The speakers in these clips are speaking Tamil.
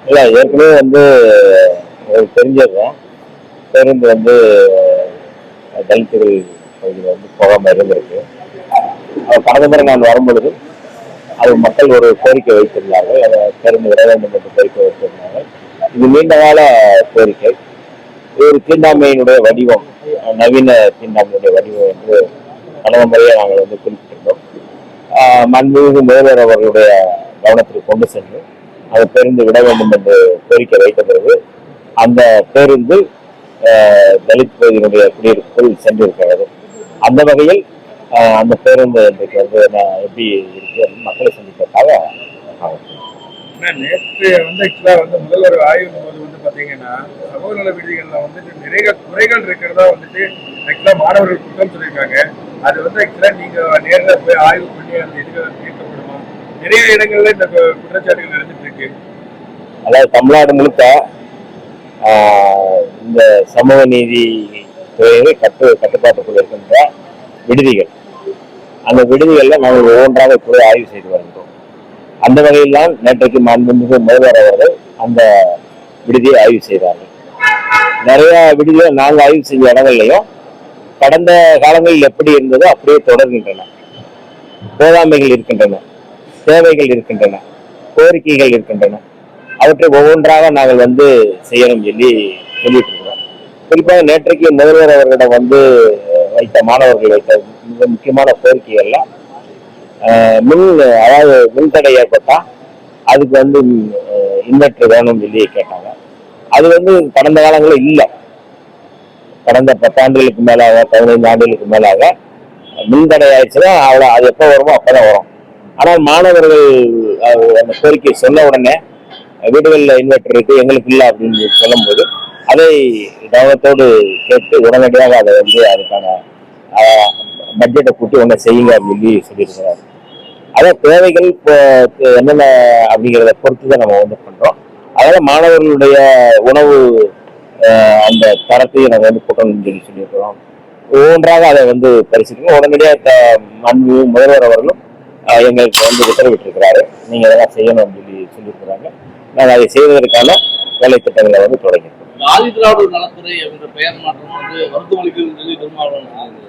இல்லை ஏற்கனவே வந்து உங்களுக்கு தெரிஞ்சதுதான். பேருந்து வந்து தலித்துகள் பகுதியில் வந்து போகாமல் இருந்திருக்கு. கடந்த முறை நான் வரும்பொழுது அது மக்கள் ஒரு கோரிக்கை வைத்திருந்தார்கள். அதை பேருந்து விட வேண்டும் என்று கோரிக்கை வைத்திருந்தார்கள். இது நீண்ட கால கோரிக்கை. ஒரு தீண்டாமையினுடைய வடிவம், நவீன தீண்டாமையுடைய வடிவம் என்று கடந்த முறையை நாங்கள் வந்து குறிப்பிட்டிருந்தோம். மாண்புமிகு முதல்வர் அவர்களுடைய கவனத்திற்கு கொண்டு சென்று அதை பேருந்து விட வேண்டும் என்று கோரிக்கை வைத்த பிறகு அந்த பேருந்து தலித் பகுதியினுடைய குடியிருப்புக்குள் சென்றிருக்கிறது. அந்த வகையில் அந்த பேருந்து இன்றைக்கு வந்து எப்படி இருக்கு மக்களை சந்திப்பதற்காக நேற்று வந்து ஆக்சுவலா வந்து முதல்வர் ஆய்வின் போது வந்து பாத்தீங்கன்னா சமூக நல விடுதிகள்ல வந்துட்டு நிறைய குறைகள் இருக்கிறதா வந்துட்டு ஆக்சுவலா மாணவர்கள் குற்றம் சொல்லியிருக்காங்க. அது வந்து ஆக்சுவலா நீங்க நேரில் போய் ஆய்வு பண்ணி அந்த இதுகள் தீர்க்கப்படுமா? நிறைய இடங்கள்ல இந்த குற்றச்சாட்டுகள் நடந்துட்டு இருக்கு. அதாவது தமிழ்நாடு முழுக்க இந்த சமூக நீதி துறையை கட்டுப்பாட்டுக்குள் இருக்கின்ற விடுதிகள், அந்த விடுதிகள்ல நாங்கள் ஒவ்வொன்றாக கூட ஆய்வு செய்து வருகிறோம். அந்த வகையில் தான் நேற்றைக்கு மாண்புமிகு முதல்வர் அவர்கள் அந்த விடுதியை ஆய்வு செய்தார்கள். நிறைய விடுதிகள் நாங்கள் ஆய்வு செஞ்ச இடங்கள்லையும் கடந்த காலங்களில் எப்படி இருந்ததோ அப்படியே தொடர்கின்றன. போதாமைகள் இருக்கின்றன, தேவைகள் இருக்கின்றன, கோரிக்கைகள் இருக்கின்றன. அவற்றை ஒவ்வொன்றாக நாங்கள் வந்து செய்யணும் சொல்லிட்டு இருக்கிறோம். குறிப்பாக நேற்றைக்கு முதல்வர் அவர்களிடம் வந்து மாணவர்கள் வைத்த மிக முக்கியமான கோரிக்கைகள்லாம் அதாவது மின்தடை ஏற்பட்டா அதுக்கு வந்து இன்வெர்டர் வேணும்னு சொல்லி கேட்டாங்க. அது வந்து கடந்த காலங்களில் இல்லை. கடந்த 10 ஆண்டுகளுக்கு மேலாக 15 ஆண்டுகளுக்கு மேலாக மின்தடை ஆயிடுச்சுன்னா அவ்வளோ அது எப்போ வருமோ அப்போதான் வரும். ஆனால் மாணவர்கள் அந்த கோரிக்கை சொன்ன உடனே வீடுகளில் இன்வெர்டர் இருக்கு எங்களுக்கு இல்லை அப்படின்னு சொல்லும்போது அதை கவனத்தோடு கேட்டு உடனடியாக அதை வந்து அதுக்கான பட்ஜெட்டை கூட்டி ஒன்றை செய்யுங்க அப்படின்னு சொல்லியிருக்கிறார். அதான் தேவைகள் இப்போ என்னென்ன அப்படிங்கிறத பொறுத்து தான் நம்ம வந்து பண்றோம். அதனால மாணவர்களுடைய உணவு அந்த தரத்தையும் நம்ம வந்து கூட்டணும்னு சொல்லியிருக்கிறோம். ஒவ்வொன்றாக அதை வந்து பரிசீலிக்கணும். உடனடியாக முதல்வர் அவர்களும் எங்களுக்கு வந்து உத்தரவிட்டிருக்கிறாரு, நீங்க இதெல்லாம் செய்யணும் அப்படின்னு சொல்லியிருக்கிறாங்க. நாங்கள் அதை செய்வதற்கான வேலை திட்டங்களை வந்து தொடங்கியிருக்கோம். ஆதிதிராவிடர் நலத்துறை என்ற பெயர் மாற்றம் வந்து வருத்தமளிக்குதுன்னு சொல்லி திருமாவளவன்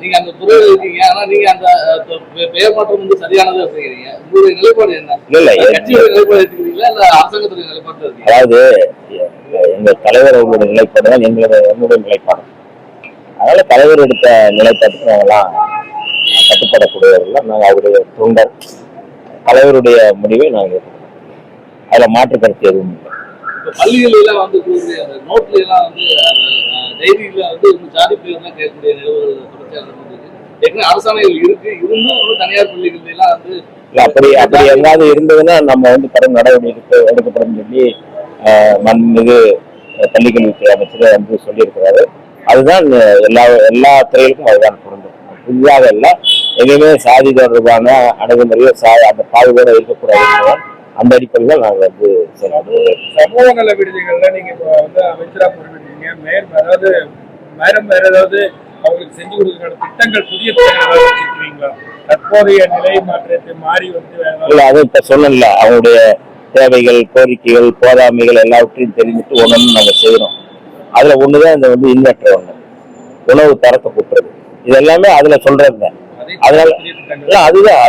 நீங்க அந்த துறையில் இருக்கீங்க. ஆனா நீங்க அந்த பெயர் மாற்றம் வந்து சரியானதா செய்யறீங்க. உங்களுடைய நிலைப்பாடு என்ன? இல்ல கட்சியோட நிலைப்பாடு எடுத்துக்கிறீங்களா இல்ல அரசாங்கத்துடைய நிலைப்பாடு இருக்கீங்க? அதாவது எங்க தலைவர் அவர்களுடைய நிலைப்பாடு தான் என்னுடைய நிலைப்பாடு. அதனால தலைவர் எடுத்த நிலைப்பாட்டுக்கு நாங்கெல்லாம் கட்டுப்படக்கூடியவர்கள். நாங்கள் அவருடைய தொண்டர். தலைவருடைய முடிவை நாங்கள் அதுல மாற்று கருத்து எதுவும் இல்லை. பள்ளிகள் எல்லாம் வந்து நோட்ல எல்லாம் வந்து டைரியில வந்து ஜாதி பேர் எல்லாம் கேட்கக்கூடிய நிலவரம் அரசாணைகள் இருக்கு. இருந்தும் தனியார் பள்ளிகள் எல்லாம் வந்து அப்படி எங்காவது இருந்ததுன்னா நம்ம வந்து கடும் நடவடிக்கை எடுக்கப்படும் சொல்லி மாண்புமிகு பள்ளிக்கல்வித்துறை அமைச்சர் வந்து சொல்லியிருக்கிறாரு. அதுதான் எல்லா துறைகளுக்கும் அதுதான் பொருந்தும். புதிதாக இல்லை, எதுவுமே சாதி தொடர்பான அணுகுமுறையோ அந்த பாதுகாப்பு இருக்கக்கூடாது. அந்த அடிப்படையில் நாங்கள் வந்து சமூக நல விடுதிகள்ல நீங்க வந்து அமைச்சரா பொறுப்பிட்டீங்க. அதாவது மேடம் வேற ஏதாவது அவங்களுக்கு செஞ்சு கொடுக்கிற திட்டங்கள், புதிய திட்டங்கள் வச்சிருக்கீங்களா? தற்போதைய நிலை மாற்றத்தை மாறி வந்து இல்லை, அது இப்ப சொல்லல. அவங்களுடைய தேவைகள், கோரிக்கைகள், போதாமைகள் எல்லாவற்றையும் தெரிஞ்சுட்டு ஒன்று நாங்கள் செய்யறோம். அதுல ஒண்ணுதான் இந்த வந்து இன்வெர்டர் ஒண்ணு, உணவு தரத்தை கூட்டுறது, இது எல்லாமே அதுல சொல்றது. அதனால அதுதான்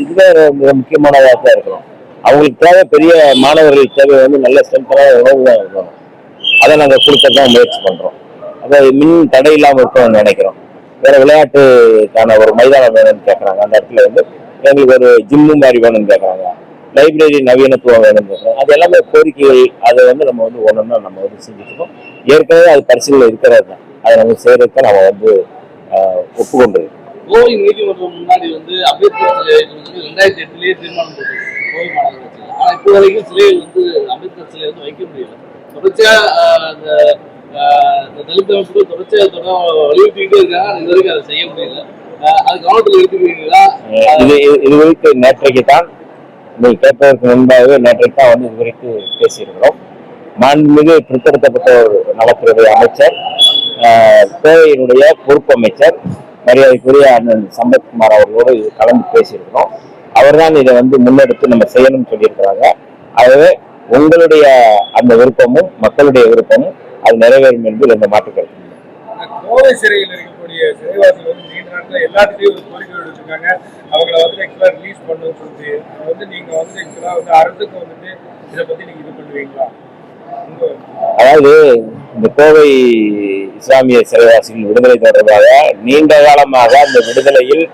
இதுதான் மிக முக்கியமானதாக தான் இருக்கணும். அவங்களுக்கு தேவை பெரிய மாணவர்களுக்கு தேவை வந்து நல்ல ஸ்ட்ரென்த்தான உணவு தான் இருக்கணும். அதை நாங்கள் கொடுக்கறதான் முயற்சி பண்றோம். அதாவது மின் தடை இல்லாமல் இருக்கணும்னு நினைக்கிறோம். வேற விளையாட்டுக்கான ஒரு மைதானம் வேணும்னு கேட்கறாங்க. அந்த இடத்துல வந்து எங்களுக்கு ஒரு ஜிம்மு மாதிரி வேணும்னு கேட்கறாங்க. லைப்ரரி நவீனத்துவம் வேணும்னு கேட்கறாங்க. அது எல்லாமே கோரிக்கைகள். அதை வந்து நம்ம வந்து ஒன்னொன்னா நம்ம வந்து செஞ்சுருக்கோம். ஏற்கனவே அது பரிசீலனை இருக்கிறது தான். அதை நம்ம செய்யறதுக்கு நம்ம வந்து ஒப்புக்கொண்டிருக்கோம். கோவை நீதிமன்றம் முன்னாடி வந்து அம்பேத்கர் சிலை 2008 தீர்மானம் போட்டு கோவை மாநகராட்சி. ஆனா இப்போ வரைக்கும் சிலையை வந்து அம்பேத்கர் சிலையை வந்து வைக்க முடியல. தொடர்ச்சியா இந்த தலித் அமைப்புகள் தொடர்ச்சியா வலியுறுத்திக்கிட்டே இருக்காங்க. இது வரைக்கும் அதை செய்ய முடியல. அது கவனத்தில் எடுத்துக்கிறீங்களா? இது குறித்து நேற்றைக்கு தான் நீங்கள் கேட்பதற்கு முன்பாகவே நேற்றைக்கு தான் வந்து இது குறித்து பேசியிருக்கிறோம். மாண்புமிகு பிற்படுத்தப்பட்ட ஒரு நலத்துறை அமைச்சர், கோவையினுடைய பொறுப்பு அமைச்சர் மரியாதைக்குரிய அண்ணன் சம்பத்குமார் அவர்களோடு கலந்து பேசியிருக்கிறோம். அவர் தான் இதை வந்து முன்னெடுத்து நம்ம செய்யணும்னு சொல்லியிருக்கிறாங்க. ஆகவே உங்களுடைய அந்த விருப்பமும் மக்களுடைய விருப்பமும் அது நிறைவேறும் என்பதில் எந்த மாற்று கருத்து இல்லை. கோவை சிறையில் இருக்கக்கூடிய சிறைவாசிகள் வந்து நீண்ட நாட்கள் எல்லாத்துலேயும் ஒரு கோரிக்கை வச்சிருக்காங்க. அவங்கள வந்து ஆக்சுவலா ரிலீஸ் பண்ணணும்னு சொல்லிட்டு அது வந்து நீங்க வந்து ஆக்சுவலா வந்து அரசுக்கு வந்துட்டு இதை பத்தி நீங்க இது பண்ணுவீங்களா? அதாவது இந்த கோவை இஸ்லாமிய சிறைவாசிகள் விடுதலை தொடர்பாக நீண்ட காலமாக அந்த விடுதலையில்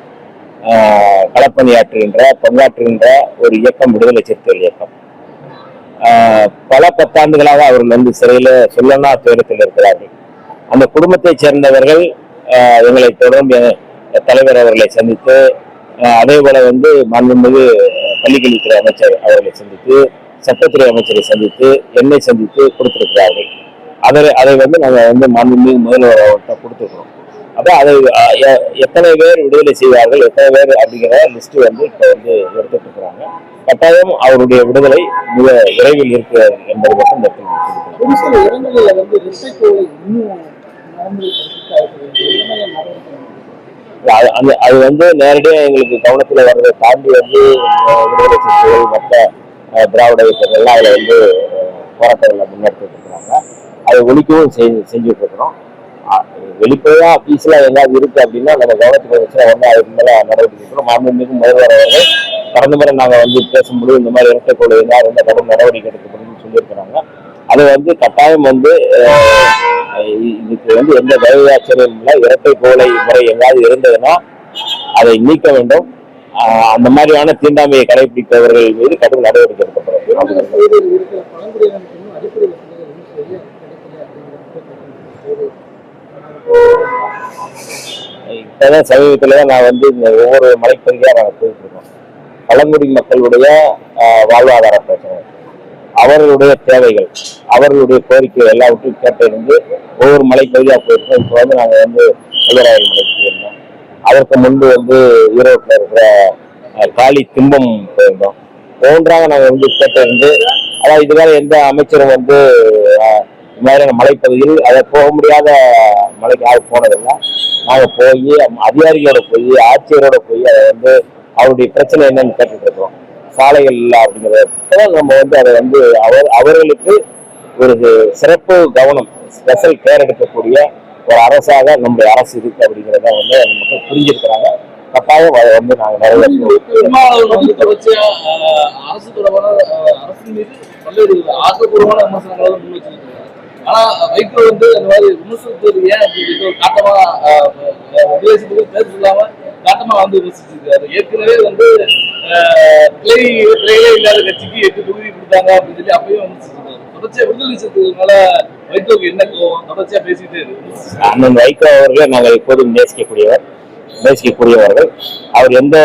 களப்பணியாற்றுகின்ற பங்காற்றுகின்ற ஒரு இயக்கம் விடுதலை சிறுத்தைகள் இயக்கம். பல பத்தாண்டுகளாக அவர்கள் வந்து சிறையில சொல்லனா துயரத்தில் இருக்கிறார்கள். அந்த குடும்பத்தைச் சேர்ந்தவர்கள் எங்களை தொடர்ந்து தலைவர் அவர்களை சந்தித்து, அதே போல வந்து மாண்புமிகு பள்ளிக்கல்வித்துறை அமைச்சர் அவர்களை சந்தித்து, சட்டத்துறை அமைச்சரை சந்தித்து, என்னை சந்தித்து கொடுத்திருக்கிறார்கள். அதை வந்து நாங்கள் வந்து மாண்புமிகு முதல்வர் அவர்கிட்ட கொடுத்துருக்கிறோம். அப்போ அதை எத்தனை பேர் விடுதலை செய்வார்கள், எத்தனை பேர் அப்படிங்கிற லிஸ்ட் வந்து இப்போ வந்து எடுத்துட்டு இருக்கிறாங்க. கட்டாயம் அவருடைய விடுதலை மிக விரைவில் இருக்கிறது என்பது மட்டும் இந்த ஒரு சில இடங்களில் வந்து அது வந்து நேரடியாக எங்களுக்கு கவனத்தில் வர்றதை தாண்டி வந்து விடுதலை சிறுத்தைகள் மற்ற திராவிட இயக்கங்கள்லாம் அதில் வந்து போராட்டங்களை முன்னெடுத்துட்டு இருக்கிறாங்க. அதை ஒழிக்கவும் செஞ்சுட்டு இருக்கிறோம். வெளிப்படையா பீஸ்லாம் எங்காவது இருக்கு அப்படின்னா நம்ம கவனத்துக்கு வந்துச்சுன்னா வந்து அதுக்கு மேல நடவடிக்கை எடுக்கிறோம். மாண்புமிகு முதல்வர் அவர்கள் கடந்த முறை நாங்கள் வந்து பேசும்போது இந்த மாதிரி இரட்டை கொலை இருந்தால் ரொம்ப கடும் நடவடிக்கை எடுக்கப்படும்னு சொல்லியிருக்கிறாங்க. அதை வந்து கட்டாயம் வந்து இதுக்கு வந்து எந்த தயவாச்சரியம் இல்லை. இரட்டை கோலை முறை எங்காவது இருந்ததுன்னா அதை நீக்க வேண்டும். அந்த மாதிரியான தீண்டாமையை கடைபிடிப்பவர்கள் மீது கடும் நடவடிக்கை எடுக்கப்படும். இப்பதான் சமீபத்துலதான் நான் வந்து இந்த ஒவ்வொரு மலைப்பகுதியா நாங்கள் போயிட்டு இருக்கோம். பழங்குடி மக்களுடைய வாழ்வாதார பிரச்சனை, அவர்களுடைய தேவைகள், அவர்களுடைய கோரிக்கைகள் எல்லாவற்றையும் கேட்டிருந்து ஒவ்வொரு மலைப்பகுதியா போயிருக்கோம். இப்போ வந்து நாங்கள் வந்து கல்லூராயல் மலைக்கு போயிருந்தோம். அதற்கு முன்பு வந்து ஈரோட்டில் இருக்கிற காளி திம்பம் போயிருந்தோம். ஒன்றாக நாங்கள் வந்து கேட்டிருந்து, அதாவது இதுவரை எந்த அமைச்சரும் வந்து இந்த மாதிரியான மலைப்பகுதியில் அதை போக முடியாத மலைக்கு போனதில்லை. நாங்கள் போய் அதிகாரிகளோட போய் ஆட்சியரோட போய் அதை வந்து அவருடைய பிரச்சனை என்னன்னு கேட்டுட்டு இருக்கோம். சாலைகள் இல்லை அப்படிங்கிறத நம்ம வந்து அதை வந்து அவர்களுக்கு ஒரு சிறப்பு கவனம், ஸ்பெஷல் கேர் எடுக்கக்கூடிய ஒரு அரசாக நம்முடைய அரசு இருக்கு அப்படிங்கிறத வந்து நமக்கு புரிஞ்சிருக்கிறாங்க. கட்டாயம் அதை வந்து நாங்கள் நிறைவேற்றுவோம். தொடர்ச்சியா அரசு தொடர்பான அரசு மீது பல்வேறு ஆக்கப்பூர்வமான விமர்சனங்களை முன் வச்சிருக்காங்க. ஆனா வைகோ வந்து அந்த மாதிரி விமர்சனத்துக்கு ஏன் அப்படின்னு ஒரு காட்டமா உபதேசத்துக்கு பேச சொல்லாம காட்டமா வந்து விமர்சிச்சிருக்காரு. ஏற்கனவே வந்து கிளையே இல்லாத கட்சிக்கு 8 தொகுதி கொடுத்தாங்க அப்படின்னு சொல்லி அப்பயும் விமர்சிச்சிருக்காரு. தொடர்ச்சியா விடுதலை சிறுத்தைகளால வைகோக்கு என்ன கோவம்? தொடர்ச்சியா பேசிட்டே இருக்கு. அண்ணன் வைகோ அவர்களை நாங்கள் எப்போதும் நேசிக்கக்கூடியவர்கள். அவர் எந்த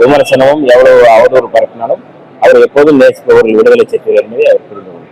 விமர்சனமும் எவ்வளவு அவதூறு பரப்பினாலும் அவர் எப்போதும் நேசிப்பவர்கள் விடுதலை சிறுத்தைகள் என்பதை அவர் புரிந்து கொள்வார்.